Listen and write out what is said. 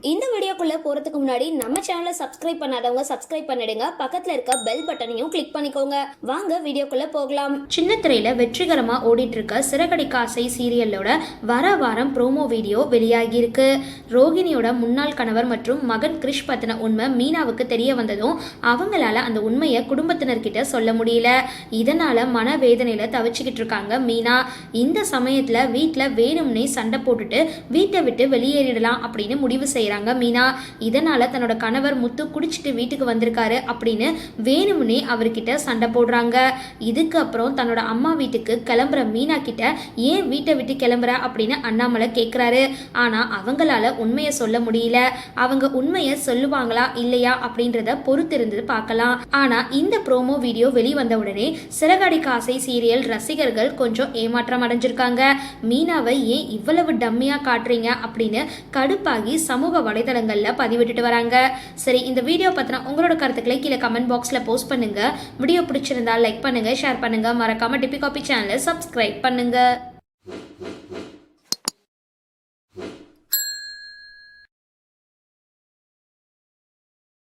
இந்த வீடியோக்குள்ள போறதுக்கு முன்னாடி நம்ம சேனலை சப்ஸ்கிரைப் பண்ணாதவங்க சப்ஸ்கிரைப் பண்ணிடுங்க. பக்கத்துல இருக்க பெல் பட்டனையும் கிளிக் பண்ணிக்கோங்க. வாங்க வீடியோக்குள்ள போகலாம். சின்ன திரையில வெற்றிகரமா ஓடிட்டு இருக்க சிறகடிக்க ஆசை சீரியலோட வாரம் ப்ரோமோ வீடியோ வெளியாகி இருக்கு. ரோகிணியோட முன்னாள் கணவர் மற்றும் மகன் கிரிஷ் பத்தின உண்மை மீனாவுக்கு தெரிய வந்ததும் அவங்களால அந்த உண்மையை குடும்பத்தினர்கிட்ட சொல்ல முடியல. இதனால மனவேதனையில தவிச்சுக்கிட்டு இருக்காங்க மீனா. இந்த சமயத்துல வீட்டுல வேணும்னே சண்டை போட்டுட்டு வீட்டை விட்டு வெளியேறிடலாம் அப்படின்னு முடிவு செய்ய மீனா. இதனால தன்னோட கணவர் முத்து குடிச்சிட்டு வீட்டுக்கு வந்திருக்காரு அப்படின்னு வேணும்னே அவர்கிட்ட சண்டை போடுறாங்க. இதுக்கு அப்புறம் தன்னோட அம்மா வீட்டுக்கு கிளம்புற மீனா கிட்ட ஏன் வீட்டை விட்டு கிளம்புற அப்படின்னு அண்ணாமலை கேட்கிறாரு. ஆனா அவங்களால உண்மையை சொல்ல முடியல. அவங்க உண்மையை சொல்லுவாங்களா இல்லையா அப்படின்றத பொறுத்திருந்து பார்க்கலாம். ஆனா இந்த ப்ரோமோ வீடியோ வெளிவந்த உடனே சிறகடிக்க ஆசை சீரியல் ரசிகர்கள் கொஞ்சம் ஏமாற்றம் அடைஞ்சிருக்காங்க. மீனாவை ஏன் இவ்வளவு டம்மியா காட்டுறீங்க அப்படின்னு கடுப்பாகி சமூக வலைதளங்கள்ல பதிவிட்டுட்டு வராங்க. சரி, இந்த வீடியோ பத்தின உங்களோட கருத்துக்களை கீழே கமெண்ட் பாக்ஸ்ல போஸ்ட் பண்ணுங்க. வீடியோ பிடிச்சிருந்தா லைக் பண்ணுங்க, ஷேர் பண்ணுங்க, மறக்காம டிபி காபி சேனலை சப்ஸ்கிரைப் பண்ணுங்க.